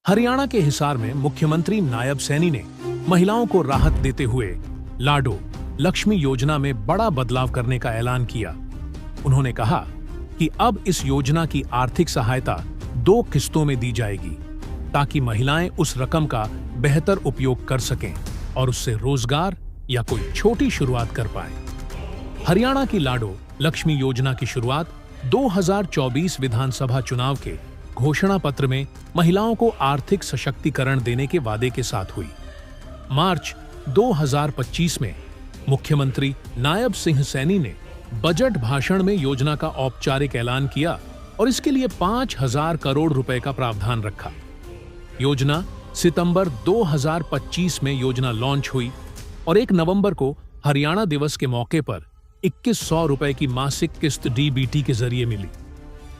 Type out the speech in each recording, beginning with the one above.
हरियाणा के हिसार में मुख्यमंत्री नायब सैनी ने महिलाओं को राहत देते हुए लाडो लक्ष्मी योजना में बड़ा बदलाव करने का ऐलान किया। उन्होंने कहा कि अब इस योजना की आर्थिक सहायता 2 किस्तों में दी जाएगी ताकि महिलाएं उस रकम का बेहतर उपयोग कर सकें और उससे रोजगार या कोई छोटी शुरुआत कर पाएं। हरियाणा की लाडो लक्ष्मी योजना की शुरुआत 2024 विधानसभा चुनाव के घोषणा पत्र में महिलाओं को आर्थिक सशक्तिकरण देने के वादे के साथ हुई। मार्च 2025 में मुख्यमंत्री नायब सिंह सैनी ने बजट भाषण में योजना का औपचारिक ऐलान किया और इसके लिए 5,000 करोड़ रुपए का प्रावधान रखा। योजना सितंबर 2025 में योजना लॉन्च हुई और 1 नवंबर को हरियाणा दिवस के मौके पर 2100 रुपए की मासिक किस्त डीबीटी के जरिए मिली।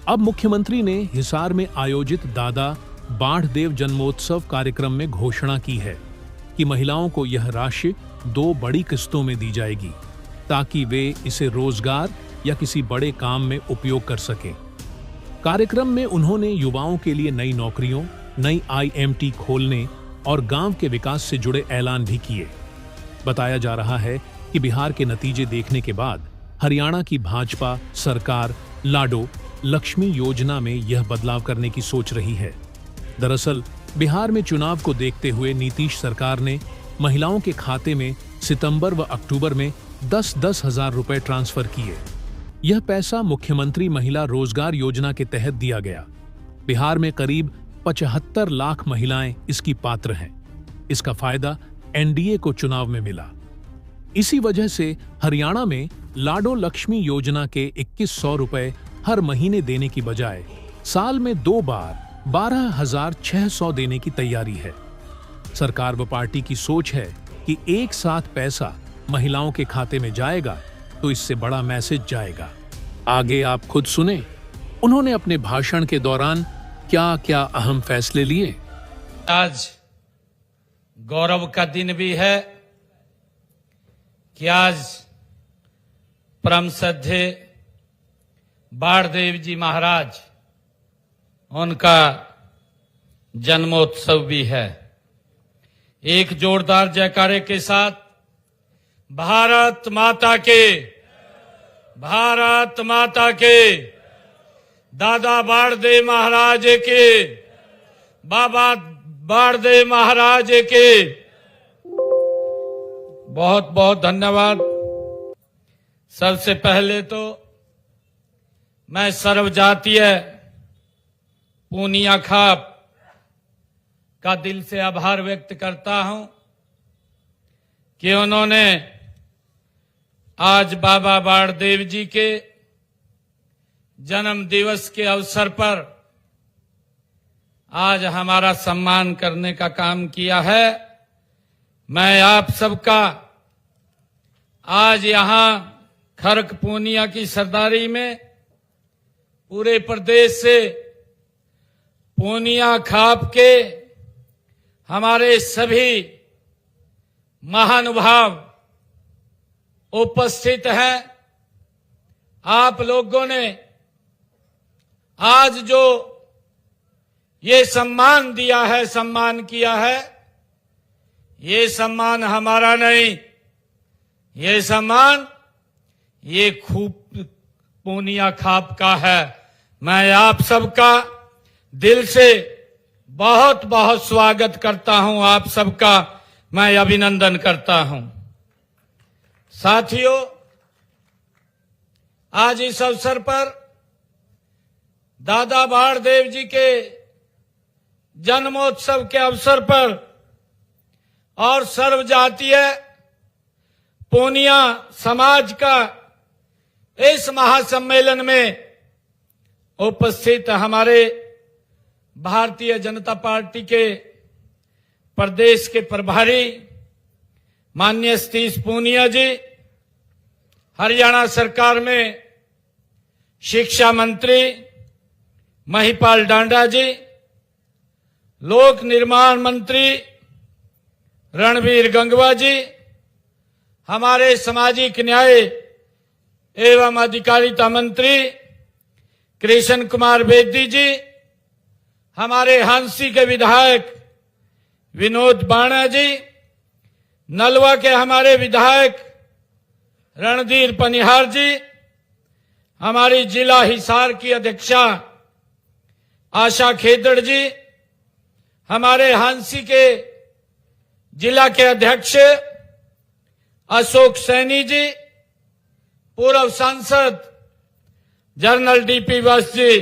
अब मुख्यमंत्री ने हिसार में आयोजित दादा बाढ़देव जन्मोत्सव कार्यक्रम में घोषणा की है कि महिलाओं को यह राशि 2 बड़ी किस्तों में दी जाएगी ताकि वे इसे रोजगार या किसी बड़े काम में उपयोग कर सकें। कार्यक्रम में उन्होंने युवाओं के लिए नई नौकरियों, नई IMT खोलने और गांव के विकास से जुड़े ऐलान भी किए। बताया जा रहा है कि बिहार के नतीजे देखने के बाद हरियाणा की भाजपा सरकार लाडो लक्ष्मी योजना में यह बदलाव करने की सोच रही है। दरअसल बिहार में चुनाव को देखते हुए नीतीश सरकार ने महिलाओं के खाते में सितंबर व अक्टूबर में 10-10 हजार रुपए ट्रांसफर किए। यह पैसा मुख्यमंत्री महिला रोजगार योजना के तहत दिया गया। बिहार में करीब 75 लाख महिलाएं इसकी पात्र हैं। इसका फायदा NDA को चुनाव में मिला। इसी वजह से हरियाणा में लाडो लक्ष्मी योजना के 2100 रुपए हर महीने देने की बजाय साल में 2 बार 12,600 देने की तैयारी है। सरकार व पार्टी की सोच है कि एक साथ पैसा महिलाओं के खाते में जाएगा तो इससे बड़ा मैसेज जाएगा। आगे आप खुद सुने उन्होंने अपने भाषण के दौरान क्या-क्या अहम फैसले लिए। आज गौरव का दिन भी है कि आज परम श्रद्धेय बाढ़देव जी महाराज उनका जन्मोत्सव भी है। एक जोरदार जयकारे के साथ भारत माता के, भारत माता के, दादा बाढ़देव महाराज के, बाबा बाढ़देव महाराज के बहुत बहुत धन्यवाद। सबसे पहले तो मैं सर्वजातीय पूनिया खाप का दिल से आभार व्यक्त करता हूं कि उन्होंने आज बाबा बाढ़देव जी के जन्म दिवस के अवसर पर आज हमारा सम्मान करने का काम किया है। मैं आप सबका आज यहां खरक पूनिया की सरदारी में पूरे प्रदेश से पूनिया खाप के हमारे सभी महानुभाव उपस्थित हैं। आप लोगों ने आज जो ये सम्मान दिया है, सम्मान किया है, ये सम्मान हमारा नहीं, ये सम्मान ये खूब पूनिया खाप का है। मैं आप सबका दिल से बहुत बहुत स्वागत करता हूं, आप सबका मैं अभिनंदन करता हूं। साथियों, आज इस अवसर पर दादा बाढ़देव जी के जन्मोत्सव के अवसर पर और सर्वजातीय पूनिया समाज का इस महासम्मेलन में उपस्थित हमारे भारतीय जनता पार्टी के प्रदेश के प्रभारी माननीय सतीश पूनिया जी, हरियाणा सरकार में शिक्षा मंत्री महिपाल डांडा जी, लोक निर्माण मंत्री रणवीर गंगवा जी, हमारे सामाजिक न्याय एवं अधिकारिता मंत्री कृष्ण कुमार बेदी जी, हमारे हांसी के विधायक विनोद बाणा जी, नलवा के हमारे विधायक रणधीर पनिहार जी, हमारी जिला हिसार की अध्यक्षा आशा खेदड़ जी, हमारे हांसी के जिला के अध्यक्ष अशोक सैनी जी, पूर्व सांसद जनरल डीपी वत्स जी,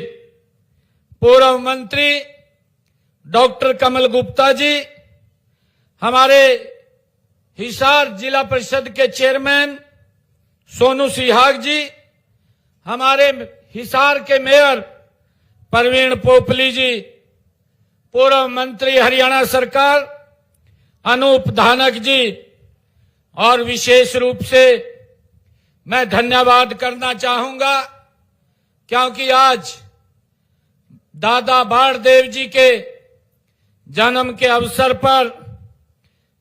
पूर्व मंत्री डॉक्टर कमल गुप्ता जी, हमारे हिसार जिला परिषद के चेयरमैन सोनू सिहाग जी, हमारे हिसार के मेयर परवीन पोपली जी, पूर्व मंत्री हरियाणा सरकार अनूप धानक जी, और विशेष रूप से मैं धन्यवाद करना चाहूंगा क्योंकि आज दादा बाणदेव जी के जन्म के अवसर पर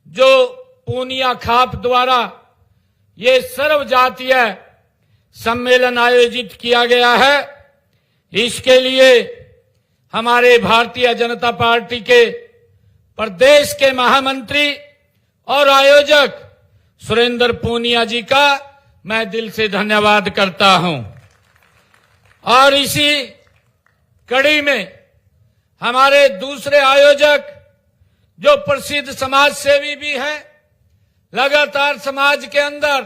जो पूनिया खाप द्वारा ये सर्व जातीय सम्मेलन आयोजित किया गया है, इसके लिए हमारे भारतीय जनता पार्टी के प्रदेश के महामंत्री और आयोजक सुरेंद्र पूनिया जी का मैं दिल से धन्यवाद करता हूं। और इसी कड़ी में हमारे दूसरे आयोजक जो प्रसिद्ध समाज सेवी भी हैं, लगातार समाज के अंदर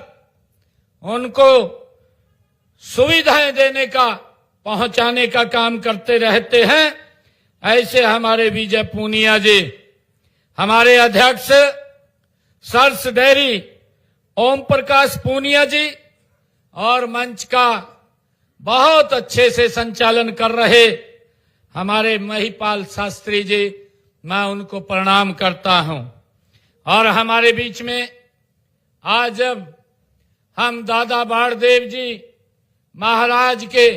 उनको सुविधाएं देने का, पहुंचाने का काम करते रहते हैं, ऐसे हमारे विजय पूनिया जी, हमारे अध्यक्ष सर्स डेयरी ओम प्रकाश पूनिया जी, और मंच का बहुत अच्छे से संचालन कर रहे हमारे महिपाल शास्त्री जी, मैं उनको प्रणाम करता हूं। और हमारे बीच में आज जब हम दादा बाणदेव जी महाराज के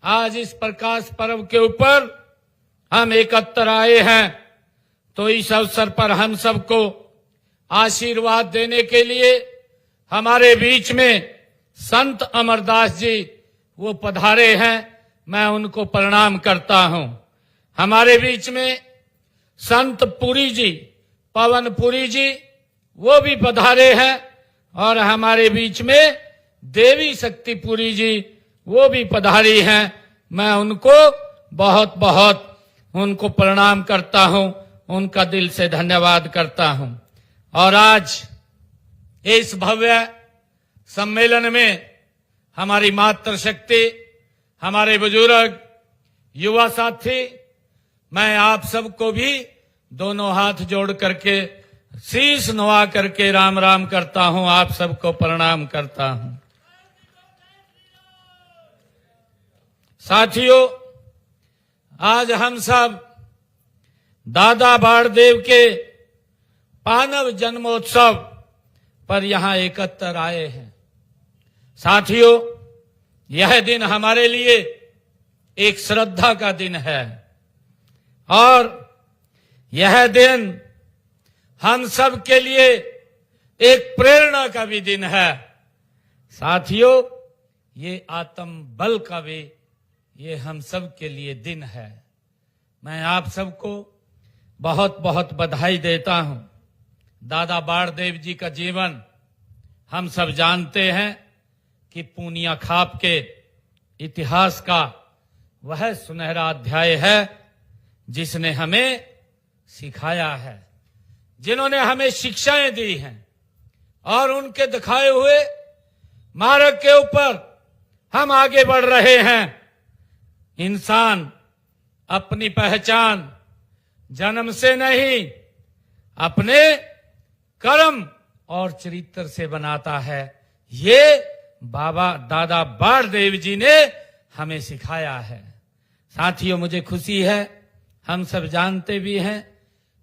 आज इस प्रकाश पर्व के ऊपर हम एकत्र आए हैं, तो इस अवसर पर हम सबको आशीर्वाद देने के लिए हमारे बीच में संत अमरदास जी वो पधारे हैं, मैं उनको प्रणाम करता हूं। हमारे बीच में संत पुरी जी, पवन पुरी जी, वो भी पधारे हैं, और हमारे बीच में देवी शक्तिपुरी जी वो भी पधारी हैं, मैं उनको बहुत बहुत उनको प्रणाम करता हूं, उनका दिल से धन्यवाद करता हूं। और आज इस भव्य सम्मेलन में हमारी मातृशक्ति, हमारे बुजुर्ग, युवा साथी, मैं आप सबको भी दोनों हाथ जोड़ करके शीश नवा करके राम राम करता हूं, आप सबको प्रणाम करता हूं। साथियों, आज हम सब दादा बाणदेव के पावन जन्मोत्सव पर यहां एकत्र आए हैं। साथियों, यह दिन हमारे लिए एक श्रद्धा का दिन है, और यह दिन हम सब के लिए एक प्रेरणा का भी दिन है। साथियों, ये आत्म बल का भी ये हम सब के लिए दिन है। मैं आप सबको बहुत बहुत बधाई देता हूं। दादा बाणदेव जी का जीवन हम सब जानते हैं कि पूनिया खाप के इतिहास का वह सुनहरा अध्याय है जिसने हमें सिखाया है, जिन्होंने हमें शिक्षाएं दी हैं, और उनके दिखाए हुए मार्ग के ऊपर हम आगे बढ़ रहे हैं। इंसान अपनी पहचान जन्म से नहीं, अपने कर्म और चरित्र से बनाता है। ये बाबा दादा बाणदेव जी ने हमें सिखाया है। साथियों, मुझे खुशी है, हम सब जानते भी हैं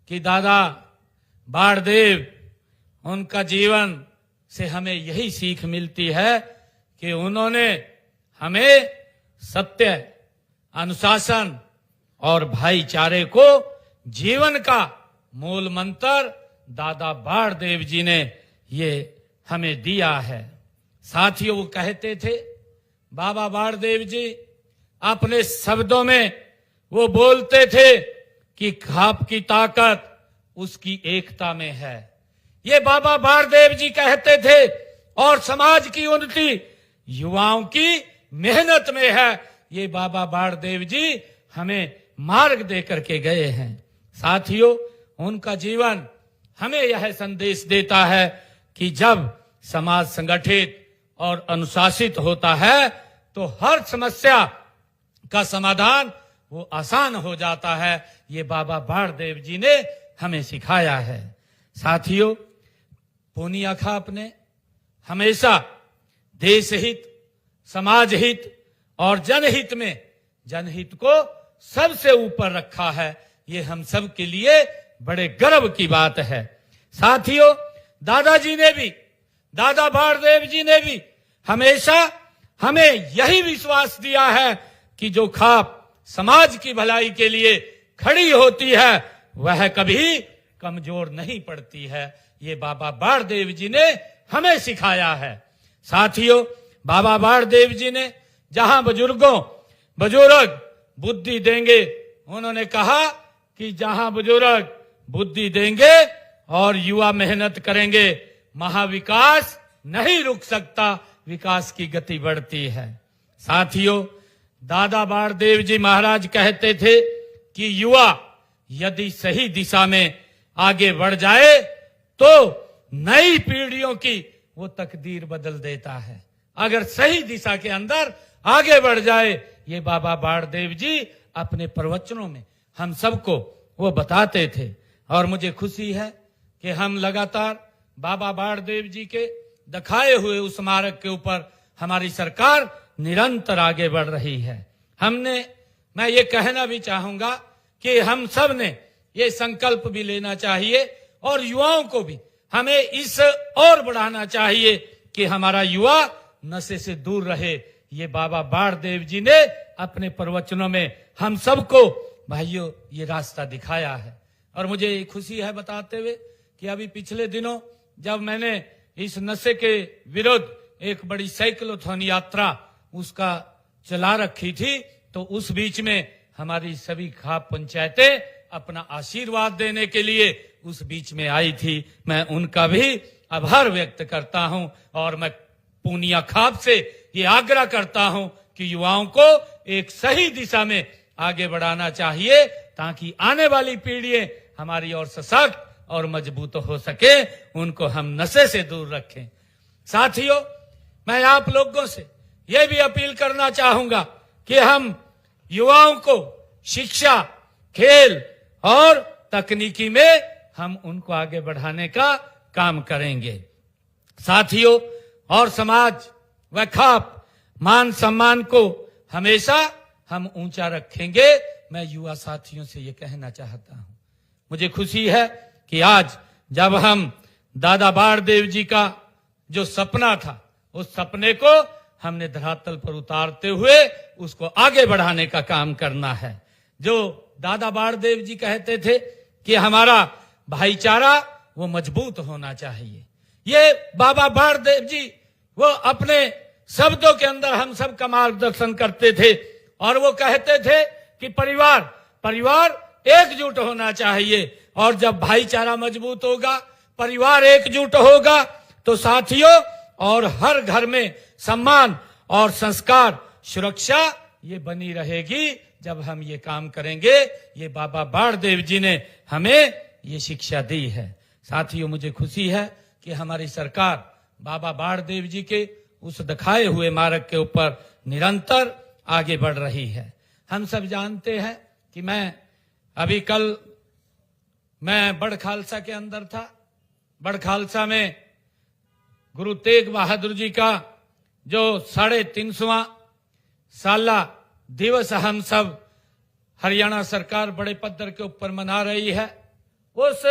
कि दादा बाणदेव, उनका जीवन से हमें यही सीख मिलती है कि उन्होंने हमें सत्य, अनुशासन और भाईचारे को जीवन का मूल मंत्र दादा बाणदेव जी ने ये हमें दिया है। साथियों, वो कहते थे, बाबा बाणदेव जी अपने शब्दों में वो बोलते थे कि खाप की ताकत उसकी एकता में है। ये बाबा बाणदेव जी कहते थे, और समाज की उन्नति युवाओं की मेहनत में है। ये बाबा बाणदेव जी हमें मार्ग दे करके गए हैं। साथियों, उनका जीवन हमें यह संदेश देता है कि जब समाज संगठित और अनुशासित होता है तो हर समस्या का समाधान वो आसान हो जाता है। ये बाबा बाणदेव जी ने हमें सिखाया है। साथियों, पूनिया खाप ने हमेशा देश हित, समाज हित और जनहित में जनहित को सबसे ऊपर रखा है। ये हम सब के लिए बड़े गर्व की बात है। साथियों, दादाजी ने भी, दादा बाणदेव जी ने भी हमेशा हमें यही विश्वास दिया है कि जो खाप समाज की भलाई के लिए खड़ी होती है वह कभी कमजोर नहीं पड़ती है। ये बाबा बाणदेव जी ने हमें सिखाया है। साथियों, बाबा बाणदेव जी ने जहां बुजुर्ग बुद्धि देंगे, उन्होंने कहा कि जहां बुजुर्ग बुद्धि देंगे और युवा मेहनत करेंगे, महाविकास नहीं रुक सकता, विकास की गति बढ़ती है। साथियों, दादा बाणदेव जी महाराज कहते थे कि युवा यदि सही दिशा में आगे बढ़ जाए तो नई पीढ़ियों की वो तकदीर बदल देता है। अगर सही दिशा के अंदर आगे बढ़ जाए, ये बाबा बाणदेव जी अपने प्रवचनों में हम सबको वो बताते थे। और मुझे खुशी है कि हम लगातार बाबा बाणदेव जी के दिखाए हुए उस मार्ग के ऊपर हमारी सरकार निरंतर आगे बढ़ रही है। मैं ये कहना भी चाहूंगा कि हम सब ने ये संकल्प भी लेना चाहिए और युवाओं को भी हमें इस और बढ़ाना चाहिए कि हमारा युवा नशे से दूर रहे। ये बाबा बाणदेव जी ने अपने प्रवचनों में हम सबको भाइयों ये रास्ता दिखाया है। और मुझे खुशी है बताते हुए कि अभी पिछले दिनों जब मैंने इस नशे के विरुद्ध एक बड़ी साइक्लोथॉन यात्रा उसका चला रखी थी, तो उस बीच में हमारी सभी खाप पंचायतें अपना आशीर्वाद देने के लिए उस बीच में आई थी। मैं उनका भी आभार व्यक्त करता हूं और मैं पूनिया खाप से ये आग्रह करता हूं कि युवाओं को एक सही दिशा में आगे बढ़ाना चाहिए ताकि आने वाली पीढ़ियां हमारी और सशक्त और मजबूत हो सके, उनको हम नशे से दूर रखें। साथियों, मैं आप लोगों से यह भी अपील करना चाहूंगा कि हम युवाओं को शिक्षा, खेल और तकनीकी में हम उनको आगे बढ़ाने का काम करेंगे। साथियों, और समाज व खाप मान सम्मान को हमेशा हम ऊंचा रखेंगे। मैं युवा साथियों से ये कहना चाहता हूं। मुझे खुशी है कि आज जब हम दादा बाणदेव जी का जो सपना था उस सपने को हमने धरातल पर उतारते हुए उसको आगे बढ़ाने का काम करना है। जो दादा बाणदेव जी कहते थे कि हमारा भाईचारा वो मजबूत होना चाहिए, ये बाबा बाणदेव जी वो अपने शब्दों के अंदर हम सब का मार्गदर्शन करते थे और वो कहते थे कि परिवार एकजुट होना चाहिए। और जब भाईचारा मजबूत होगा, परिवार एकजुट होगा, तो साथियों और हर घर में सम्मान और संस्कार, सुरक्षा ये बनी रहेगी जब हम ये काम करेंगे। ये बाबा बाणदेव जी ने हमें ये शिक्षा दी है। साथियों, मुझे खुशी है कि हमारी सरकार बाबा बाणदेव जी के उस दिखाए हुए मार्ग के ऊपर निरंतर आगे बढ़ रही है। हम सब जानते हैं कि कल मैं बड़ खालसा के अंदर था। बड़ खालसा में गुरु तेग बहादुर जी का जो 350वां साला दिवस हम सब हरियाणा सरकार बड़े पद्धर के ऊपर मना रही है। उस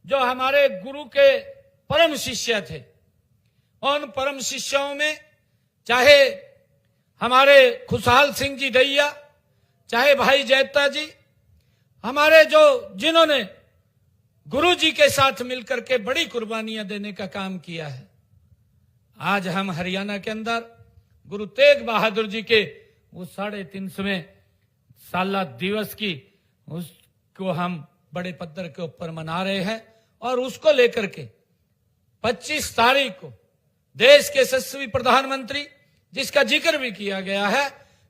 जो हमारे गुरु के परम शिष्य थे, उन परम शिष्यों में चाहे हमारे खुशहाल सिंह जी दैया, चाहे भाई जैता जी, हमारे जिन्होंने गुरु जी के साथ मिलकर के बड़ी कुर्बानियां देने का काम किया है। आज हम हरियाणा के अंदर गुरु तेग बहादुर जी के वो 350वें साला दिवस की उसको हम बड़े पद्धर के ऊपर मना रहे हैं। और उसको लेकर के 25 तारीख को देश के यशस्वी प्रधानमंत्री, जिसका जिक्र भी किया गया है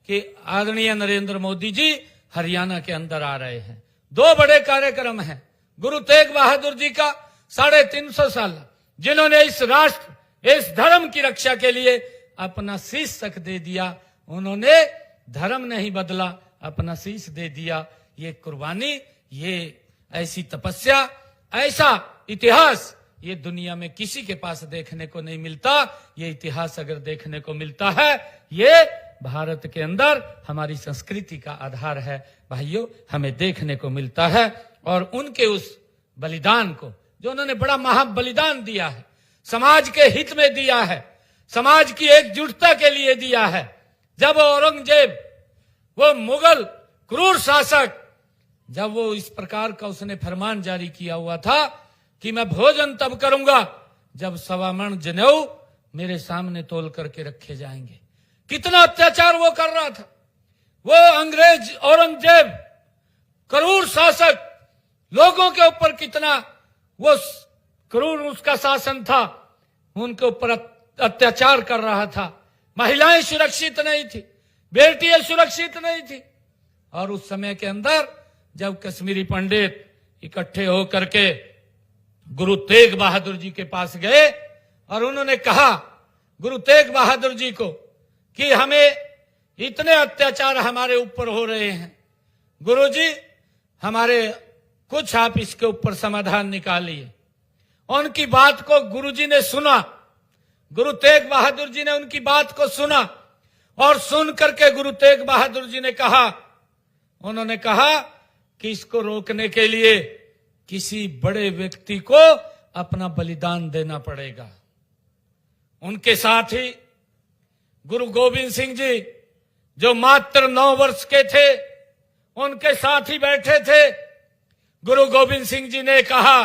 कि आदरणीय नरेंद्र मोदी जी हरियाणा के अंदर आ रहे हैं। 2 बड़े कार्यक्रम हैं। गुरु तेग बहादुर जी का 350 साल, जिन्होंने इस राष्ट्र, इस धर्म की रक्षा के लिए अपना शीश तक दे दिया। उन्होंने धर्म नहीं बदला, अपना शीश दे दिया। ये कुर्बानी, ये ऐसी तपस्या, ऐसा इतिहास ये दुनिया में किसी के पास देखने को नहीं मिलता। ये इतिहास अगर देखने को मिलता है, ये भारत के अंदर हमारी संस्कृति का आधार है भाइयों, हमें देखने को मिलता है। और उनके उस बलिदान को, जो उन्होंने बड़ा महाबलिदान दिया है, समाज के हित में दिया है, समाज की एकजुटता के लिए दिया है। जब औरंगजेब, वो मुगल क्रूर शासक, जब वो इस प्रकार का उसने फरमान जारी किया हुआ था कि मैं भोजन तब करूंगा जब 1.25 मण जनेऊ मेरे सामने तोल करके रखे जाएंगे। कितना अत्याचार वो कर रहा था। वो अंग्रेज औरंगजेब, क्रूर शासक, लोगों के ऊपर कितना वो क्रूर उसका शासन था, उनके ऊपर अत्याचार कर रहा था। महिलाएं सुरक्षित नहीं थी, बेटियां सुरक्षित नहीं थी। और उस समय के अंदर जब कश्मीरी पंडित इकट्ठे होकर के गुरु तेग बहादुर जी के पास गए और उन्होंने कहा गुरु तेग बहादुर जी को कि हमें इतने अत्याचार हमारे ऊपर हो रहे हैं, गुरुजी हमारे कुछ आप इसके ऊपर समाधान निकालिए। उनकी बात को गुरुजी ने सुना, गुरु तेग बहादुर जी ने उनकी बात को सुना और सुन करके गुरु तेग बहादुर जी ने कहा, उन्होंने कहा कि इसको रोकने के लिए किसी बड़े व्यक्ति को अपना बलिदान देना पड़ेगा। उनके साथ ही गुरु गोविंद सिंह जी, जो मात्र 9 वर्ष के थे, उनके साथ ही बैठे थे। गुरु गोविंद सिंह जी ने कहा,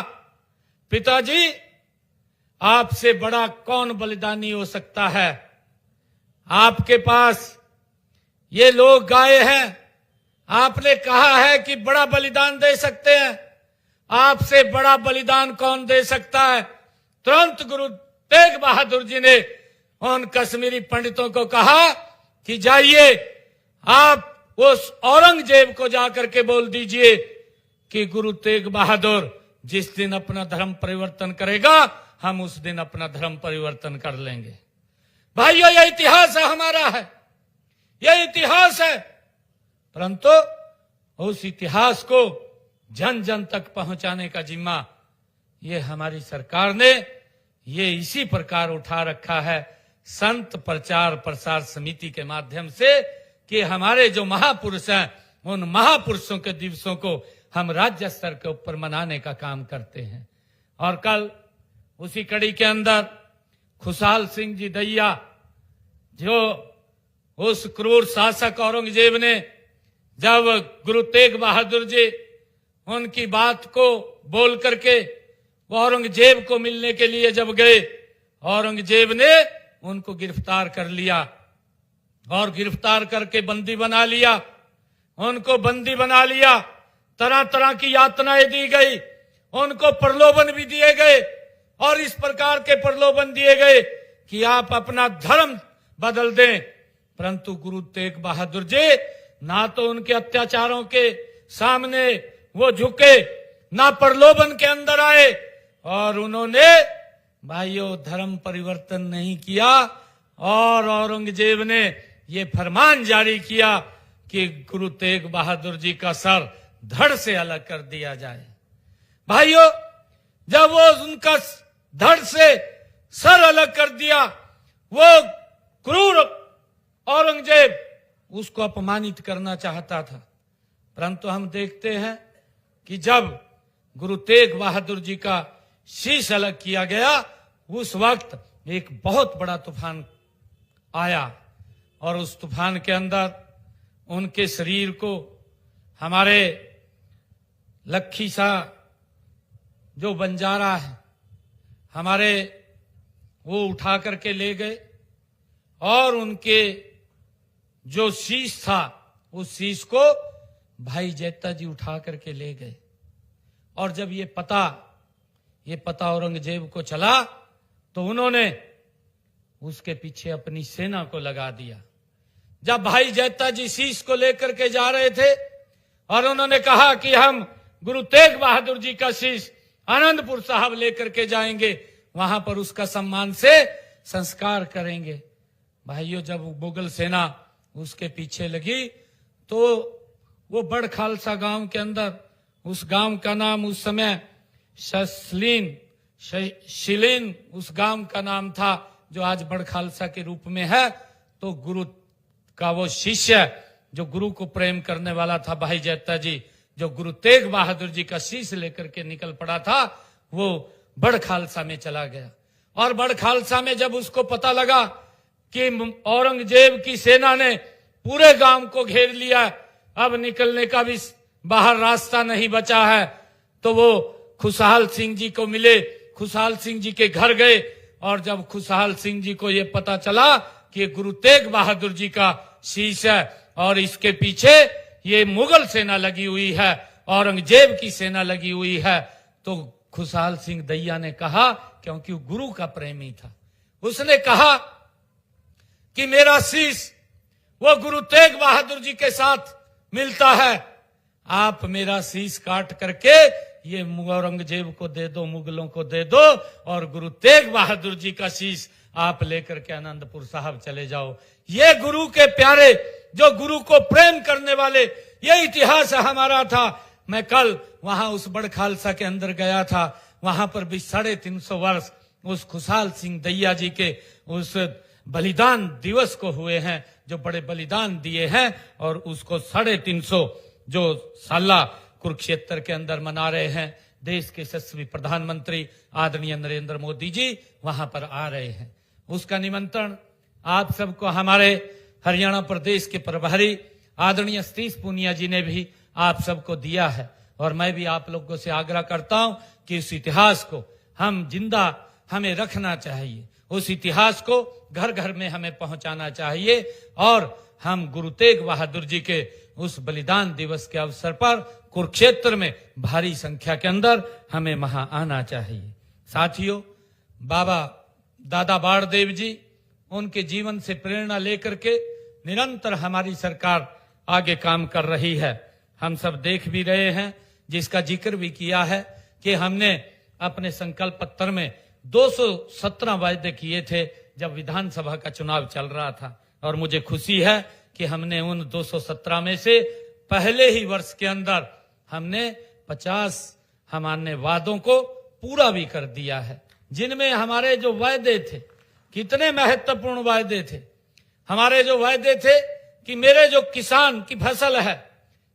पिताजी आपसे बड़ा कौन बलिदानी हो सकता है। आपके पास ये लोग आए हैं, आपने कहा है कि बड़ा बलिदान दे सकते हैं, आपसे बड़ा बलिदान कौन दे सकता है। तुरंत गुरु तेग बहादुर जी ने उन कश्मीरी पंडितों को कहा कि जाइए आप उस औरंगजेब को जाकर के बोल दीजिए कि गुरु तेग बहादुर जिस दिन अपना धर्म परिवर्तन करेगा, हम उस दिन अपना धर्म परिवर्तन कर लेंगे। भाइयों, यह इतिहास हमारा है, यह इतिहास है। परंतु उस इतिहास को जन जन तक पहुंचाने का जिम्मा ये हमारी सरकार ने ये इसी प्रकार उठा रखा है, संत प्रचार प्रसार समिति के माध्यम से, कि हमारे जो महापुरुष हैं उन महापुरुषों के दिवसों को हम राज्य स्तर के ऊपर मनाने का काम करते हैं। और कल उसी कड़ी के अंदर खुशहाल सिंह जी दैया, जो उस क्रूर शासक औरंगजेब ने जब गुरु तेग बहादुर जी उनकी बात को बोल करके वो औरंगजेब को मिलने के लिए जब गए, औरंगजेब ने उनको गिरफ्तार कर लिया और गिरफ्तार करके बंदी बना लिया। उनको बंदी बना लिया, तरह तरह की यातनाएं दी गई, उनको प्रलोभन भी दिए गए और इस प्रकार के प्रलोभन दिए गए कि आप अपना धर्म बदल दें। परंतु गुरु तेग बहादुर जी ना तो उनके अत्याचारों के सामने वो झुके, ना प्रलोभन के अंदर आए, और उन्होंने भाइयों धर्म परिवर्तन नहीं किया। और औरंगजेब ने ये फरमान जारी किया कि गुरु तेग बहादुर जी का सर धड़ से अलग कर दिया जाए। भाइयों, जब वो उनका धड़ से सर अलग कर दिया, वो क्रूर औरंगजेब उसको अपमानित करना चाहता था। परंतु हम देखते हैं कि जब गुरु तेग बहादुर जी का शीश अलग किया गया, उस वक्त एक बहुत बड़ा तूफान आया और उस तूफान के अंदर उनके शरीर को हमारे लखी शाह जो बंजारा है हमारे, वो उठा करके ले गए और उनके जो शीश था उस शीश को भाई जैता जी उठा करके ले गए। और जब ये पता औरंगजेब को चला तो उन्होंने उसके पीछे अपनी सेना को लगा दिया। जब भाई जैता जी शीश को लेकर के जा रहे थे और उन्होंने कहा कि हम गुरु तेग बहादुर जी का शीश आनंदपुर साहब लेकर के जाएंगे, वहां पर उसका सम्मान से संस्कार करेंगे। भाइयों, जब मुगल सेना उसके पीछे लगी तो वो बड़ खालसा गांव के अंदर, उस गांव का नाम उस समय शिलीन उस गांव का नाम था जो आज बड़ खालसा के रूप में है। तो गुरु का वो शिष्य जो गुरु को प्रेम करने वाला था, भाई जैता जी, जो गुरु तेग बहादुर जी का शीश लेकर के निकल पड़ा था, वो बड़ खालसा में चला गया। और बड़ खालसा में जब उसको पता लगा कि औरंगजेब की सेना ने पूरे गांव को घेर लिया, अब निकलने का भी बाहर रास्ता नहीं बचा है, तो वो खुशहाल सिंह जी को मिले, खुशहाल सिंह जी के घर गए। और जब खुशहाल सिंह जी को यह पता चला कि ये गुरु तेग बहादुर जी का शीश है और इसके पीछे ये मुगल सेना लगी हुई है, औरंगजेब की सेना लगी हुई है, तो खुशहाल सिंह दैया ने कहा, क्योंकि वो गुरु का प्रेमी था, उसने कहा कि मेरा शीश वो गुरु तेग बहादुर जी के साथ मिलता है, आप मेरा शीश काट करके ये औरंगजेब को दे दो, मुगलों को दे दो, और गुरु तेग बहादुर जी का शीश आप लेकर के आनंदपुर साहब चले जाओ। ये गुरु के प्यारे, जो गुरु को प्रेम करने वाले, ये इतिहास हमारा था। मैं कल वहां उस बड़ खालसा के अंदर गया था, वहां पर भी 350 वर्ष उस खुशहाल सिंह दैया जी के उस बलिदान दिवस को हुए हैं, जो बड़े बलिदान दिए हैं, और उसको 350 जो साला कुरुक्षेत्र के अंदर मना रहे हैं। देश के यशस्वी प्रधानमंत्री आदरणीय नरेंद्र मोदी जी वहां पर आ रहे हैं। उसका निमंत्रण आप सबको हमारे हरियाणा प्रदेश के प्रभारी आदरणीय सतीश पूनिया जी ने भी आप सबको दिया है। और मैं भी आप लोगों से आग्रह करता हूं कि इस इतिहास को हम जिंदा हमें रखना चाहिए, उस इतिहास को घर घर में हमें पहुंचाना चाहिए, और हम गुरु तेग बहादुर जी के उस बलिदान दिवस के अवसर पर कुरुक्षेत्र में भारी संख्या के अंदर हमें वहां आना चाहिए। साथियों, बाबा दादा बाड़देव जी, उनके जीवन से प्रेरणा लेकर के निरंतर हमारी सरकार आगे काम कर रही है। हम सब देख भी रहे हैं, जिसका जिक्र भी किया है कि हमने अपने संकल्प पत्र में 217 वायदे किए थे जब विधानसभा का चुनाव चल रहा था, और मुझे खुशी है कि हमने उन 217 में से पहले ही वर्ष के अंदर हमने 50 हमारे वादों को पूरा भी कर दिया है। जिनमें हमारे जो वायदे थे, कितने महत्वपूर्ण वायदे थे। हमारे जो वायदे थे कि मेरे जो किसान की फसल है,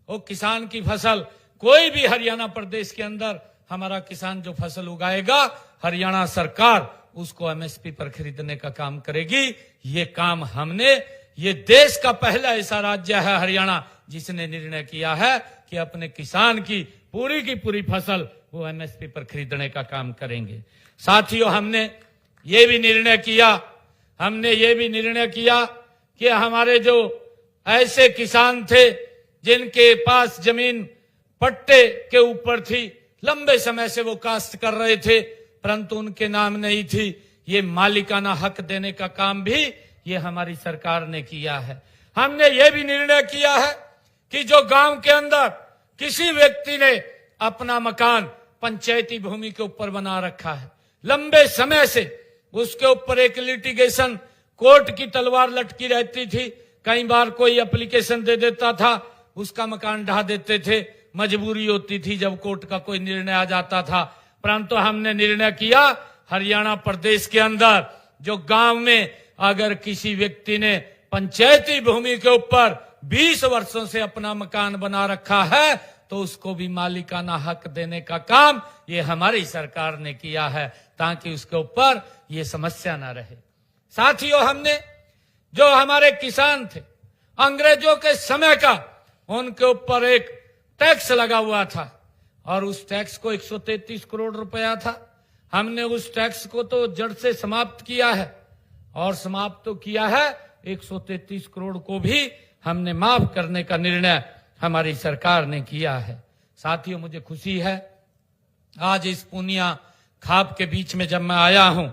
वो किसान की फसल, कोई भी हरियाणा प्रदेश के अंदर हमारा किसान जो फसल उगाएगा, हरियाणा सरकार उसको एमएसपी पर खरीदने का काम करेगी। ये काम हमने, ये देश का पहला ऐसा राज्य है हरियाणा जिसने निर्णय किया है कि अपने किसान की पूरी फसल वो एमएसपी पर खरीदने का काम करेंगे। साथियों, हमने ये भी निर्णय किया कि हमारे जो ऐसे किसान थे जिनके पास जमीन पट्टे के ऊपर थी, लंबे समय से वो काश्त कर रहे थे परंतु उनके नाम नहीं थी, ये मालिकाना हक देने का काम भी ये हमारी सरकार ने किया है। हमने ये भी निर्णय किया है कि जो गांव के अंदर किसी व्यक्ति ने अपना मकान पंचायती भूमि के ऊपर बना रखा है, लंबे समय से उसके ऊपर एक लिटिगेशन, कोर्ट की तलवार लटकी रहती थी, कई बार कोई एप्लीकेशन दे देता था, उसका मकान ढा देते थे, मजबूरी होती थी जब कोर्ट का कोई निर्णय आ जाता था। परंतु हमने निर्णय किया, हरियाणा प्रदेश के अंदर जो गांव में अगर किसी व्यक्ति ने पंचायती भूमि के ऊपर 20 वर्षों से अपना मकान बना रखा है तो उसको भी मालिकाना हक देने का काम ये हमारी सरकार ने किया है, ताकि उसके ऊपर ये समस्या ना रहे। साथियों, हमने जो हमारे किसान थे, अंग्रेजों के समय का उनके ऊपर एक टैक्स लगा हुआ था और उस टैक्स को 133 करोड़ रुपया था। हमने उस टैक्स को तो जड़ से समाप्त किया है और समाप्त तो किया है, 133 करोड़ को भी हमने माफ करने का निर्णय हमारी सरकार ने किया है। साथियों, मुझे खुशी है आज इस पुनिया खाप के बीच में जब मैं आया हूं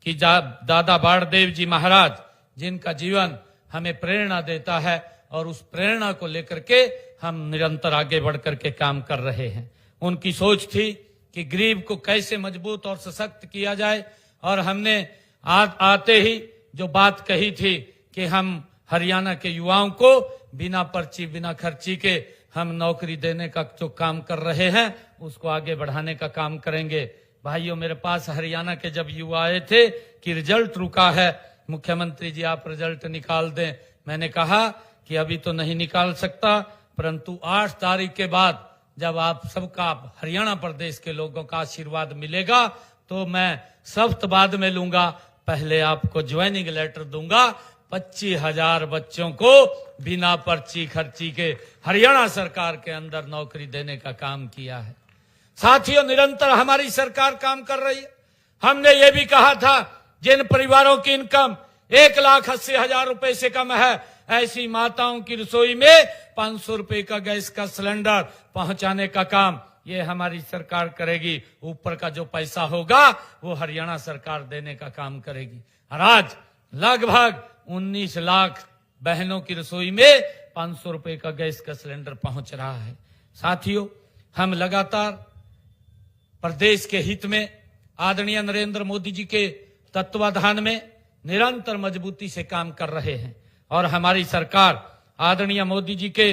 कि दादा बाड़देव जी महाराज, जिनका जीवन हमें प्रेरणा देता है और उस प्रेरणा को लेकर के हम निरंतर आगे बढ़ करके काम कर रहे हैं। उनकी सोच थी कि गरीब को कैसे मजबूत और सशक्त किया जाए, और हमने आते ही जो बात कही थी कि हम हरियाणा के युवाओं को बिना पर्ची बिना खर्ची के हम नौकरी देने का जो काम कर रहे हैं उसको आगे बढ़ाने का काम करेंगे। भाइयों, मेरे पास हरियाणा के जब युवा आए थे कि रिजल्ट रुका है, मुख्यमंत्री जी आप रिजल्ट निकाल दें। मैंने कहा कि अभी तो नहीं निकाल सकता, परंतु 8 तारीख के बाद जब आप सबका हरियाणा प्रदेश के लोगों का आशीर्वाद मिलेगा तो मैं सख्त बाद में लूंगा। पहले आपको ज्वाइनिंग लेटर दूंगा। 25,000 बच्चों को बिना पर्ची खर्ची के हरियाणा सरकार के अंदर नौकरी देने का काम किया है। साथियों, निरंतर हमारी सरकार काम कर रही है। हमने ये भी कहा था जिन परिवारों की इनकम 1,80,000 रुपए से कम है, ऐसी माताओं की रसोई में 500 रुपए का गैस का सिलेंडर पहुंचाने का काम ये हमारी सरकार करेगी। ऊपर का जो पैसा होगा वो हरियाणा सरकार देने का काम करेगी। और आज लगभग 19 लाख बहनों की रसोई में 500 रुपए का गैस का सिलेंडर पहुंच रहा है। साथियों, हम लगातार प्रदेश के हित में आदरणीय नरेंद्र मोदी जी के तत्वाधान में निरंतर मजबूती से काम कर रहे हैं, और हमारी सरकार आदरणीय मोदी जी के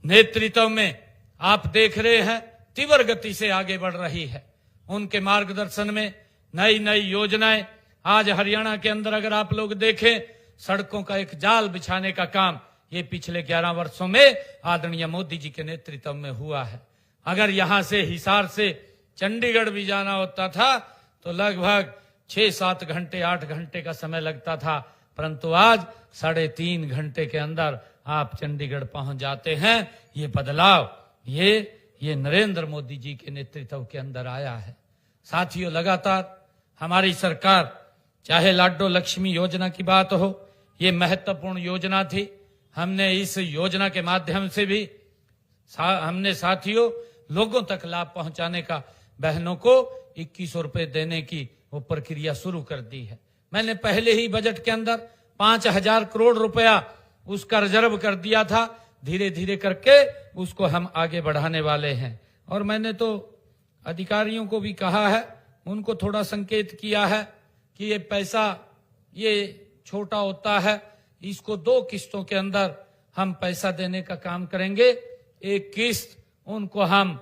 नेतृत्व में आप देख रहे हैं तीव्र गति से आगे बढ़ रही है। उनके मार्गदर्शन में नई नई योजनाएं आज हरियाणा के अंदर अगर आप लोग देखें, सड़कों का एक जाल बिछाने का काम ये पिछले 11 वर्षों में आदरणीय मोदी जी के नेतृत्व में हुआ है। अगर यहां से हिसार से चंडीगढ़ भी जाना होता था तो लगभग 6-7 घंटे 8 घंटे का समय लगता था, परंतु आज 3.5 घंटे के अंदर आप चंडीगढ़ पहुंच जाते हैं। ये बदलाव ये नरेंद्र मोदी जी के नेतृत्व के अंदर आया है। साथियों, लगातार हमारी सरकार, चाहे लाडो लक्ष्मी योजना की बात हो, ये महत्वपूर्ण योजना थी। हमने इस योजना के माध्यम से भी हमने साथियों लोगों तक लाभ पहुंचाने का, बहनों को 2100 रुपए देने की वो प्रक्रिया शुरू कर दी है। मैंने पहले ही बजट के अंदर 5,000 करोड़ रुपया उसका रिजर्व कर दिया था। धीरे धीरे करके उसको हम आगे बढ़ाने वाले हैं, और मैंने तो अधिकारियों को भी कहा है, उनको थोड़ा संकेत किया है कि ये पैसा ये छोटा होता है, इसको 2 किस्तों के अंदर हम पैसा देने का काम करेंगे। एक किस्त उनको हम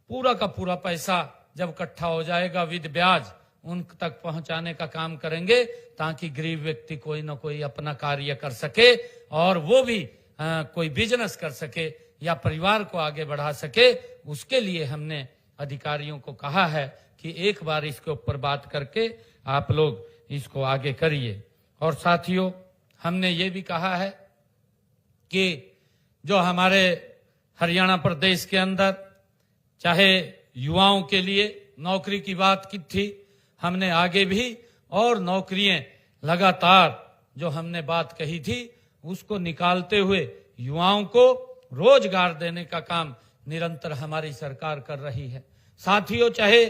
पूरा का पूरा पैसा जब इकट्ठा हो जाएगा विद ब्याज उन तक पहुंचाने का काम करेंगे, ताकि गरीब व्यक्ति कोई ना कोई अपना कार्य कर सके और वो भी कोई बिजनेस कर सके या परिवार को आगे बढ़ा सके। उसके लिए हमने अधिकारियों को कहा है कि एक बार इसके ऊपर बात करके आप लोग इसको आगे करिए। और साथियों, हमने ये भी कहा है कि जो हमारे हरियाणा प्रदेश के अंदर चाहे युवाओं के लिए नौकरी की बात की थी, हमने आगे भी और नौकरियां लगातार जो हमने बात कही थी उसको निकालते हुए युवाओं को रोजगार देने का काम निरंतर हमारी सरकार कर रही है। साथियों, चाहे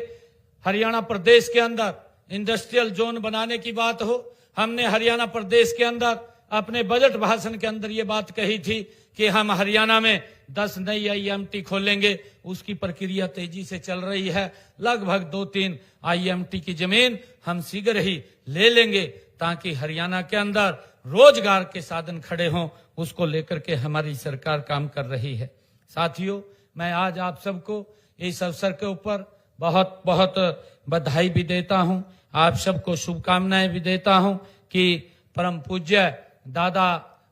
हरियाणा प्रदेश के अंदर इंडस्ट्रियल जोन बनाने की बात हो, हमने हरियाणा प्रदेश के अंदर अपने बजट भाषण के अंदर ये बात कही थी कि हम हरियाणा में 10 नई IMT खोलेंगे। उसकी प्रक्रिया तेजी से चल रही है। लगभग 2-3 IMT की जमीन हम शीघ्र ही ले लेंगे, ताकि हरियाणा के अंदर रोजगार के साधन खड़े हों। उसको लेकर के हमारी सरकार काम कर रही है। साथियों, मैं आज आप सबको इस अवसर के ऊपर बहुत बहुत बधाई भी देता हूं, आप सबको शुभकामनाएं भी देता हूं कि परम पूज्य दादा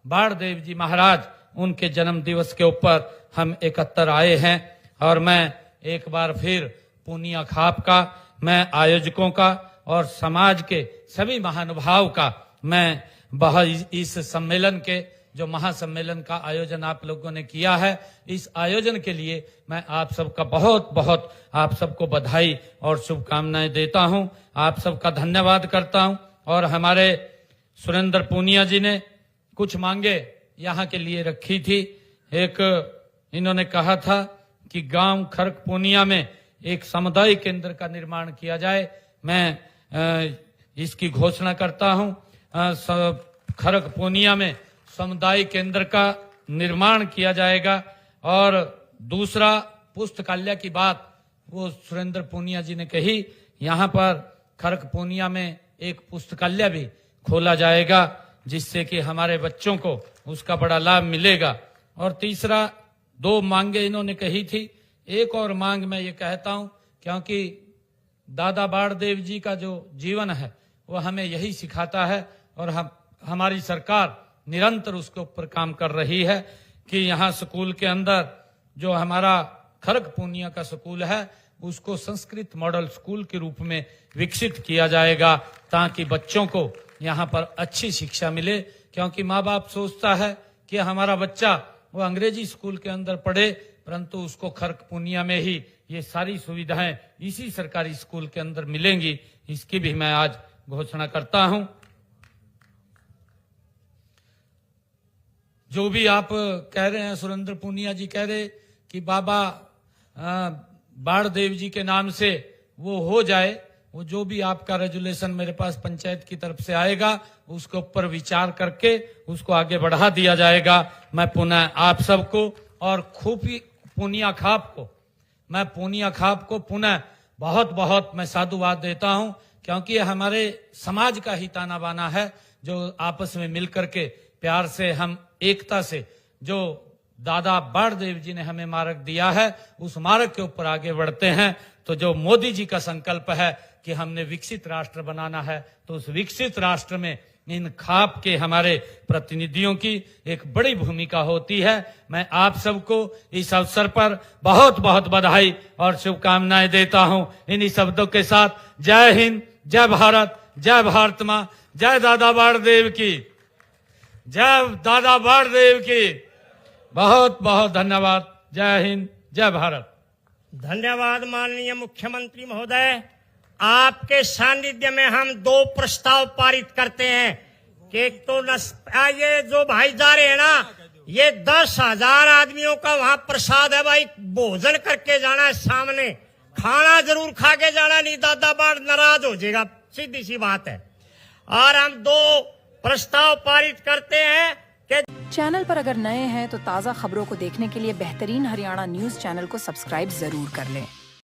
बाड़देव जी महाराज उनके जन्म दिवस के ऊपर हम एकत्र आए हैं। और मैं एक बार फिर पुनिया खाप का, मैं आयोजकों का और समाज के सभी महानुभाव का मैं इस सम्मेलन के जो महासम्मेलन का आयोजन आप लोगों ने किया है, इस आयोजन के लिए मैं आप सबका बहुत बहुत आप सबको बधाई और शुभकामनाएं देता हूं। आप सबका धन्यवाद करता हूं। और हमारे सुरेंद्र पूनिया जी ने कुछ मांगे यहाँ के लिए रखी थी। एक इन्होंने कहा था कि गांव खरकपूनिया में एक सामुदायिक केंद्र का निर्माण किया जाए। मैं इसकी घोषणा करता हूं। खरकपूनिया में सामुदायिक केंद्र का निर्माण किया जाएगा। और दूसरा, पुस्तकालय की बात वो सुरेंद्र पूनिया जी ने कही। यहाँ पर खरकपूनिया में एक पुस्तकालय भी खोला जाएगा, जिससे कि हमारे बच्चों को उसका बड़ा लाभ मिलेगा। और तीसरा, 2 मांगे इन्होंने कही थी। एक और मांग मैं ये कहता हूं, क्योंकि दादा बाड़देव जी का जो जीवन है वो हमें यही सिखाता है, और हमारी सरकार निरंतर उसके ऊपर काम कर रही है कि यहाँ स्कूल के अंदर जो हमारा खरकपूनिया का स्कूल है उसको संस्कृत मॉडल स्कूल के रूप में विकसित किया जाएगा, ताकि बच्चों को यहाँ पर अच्छी शिक्षा मिले। क्योंकि माँ बाप सोचता है कि हमारा बच्चा वो अंग्रेजी स्कूल के अंदर पढ़े, परंतु उसको खरकपूनिया में ही ये सारी सुविधाएं इसी सरकारी स्कूल के अंदर मिलेंगी। इसकी भी मैं आज घोषणा करता हूं। जो भी आप कह रहे हैं, सुरेंद्र पूनिया जी कह रहे कि बाबा बाड़देव जी के नाम से वो हो जाए, वो जो भी आपका रेजुलेशन मेरे पास पंचायत की तरफ से आएगा उसके ऊपर विचार करके उसको आगे बढ़ा दिया जाएगा। मैं पुनः आप सबको और खूबी पूनिया खाप को पुनः बहुत बहुत मैं साधुवाद देता हूं, क्योंकि हमारे समाज का ही ताना बाना है जो आपस में मिलकर के प्यार से हम एकता से जो दादा बाड़देव जी ने हमें मार्ग दिया है उस मार्ग के ऊपर आगे बढ़ते हैं। तो जो मोदी जी का संकल्प है कि हमने विकसित राष्ट्र बनाना है, तो उस विकसित राष्ट्र में इन खाप के हमारे प्रतिनिधियों की एक बड़ी भूमिका होती है। मैं आप सबको इस अवसर पर बहुत बहुत बधाई और शुभकामनाएं देता हूं। इन्हीं शब्दों के साथ जय हिंद, जय भारत, जय भारत मां, जय दादा बाड़देव की, जय दादा बाड़देव की। बहुत बहुत धन्यवाद। जय हिंद, जय भारत। धन्यवाद माननीय मुख्यमंत्री महोदय। आपके सानिध्य में हम 2 प्रस्ताव पारित करते हैं कि एक तो ये जो भाई जा रहे हैं ना, ये 10,000 आदमियों का वहां प्रसाद है भाई, भोजन करके जाना है, सामने खाना जरूर खा के जाना, नहीं दादा बाड़ नाराज हो जाएगा, सीधी सी बात है। और हम 2 प्रस्ताव पारित करते हैं कि चैनल पर अगर नए हैं तो ताज़ा खबरों को देखने के लिए बेहतरीन हरियाणा न्यूज़ चैनल को सब्सक्राइब जरूर कर लें।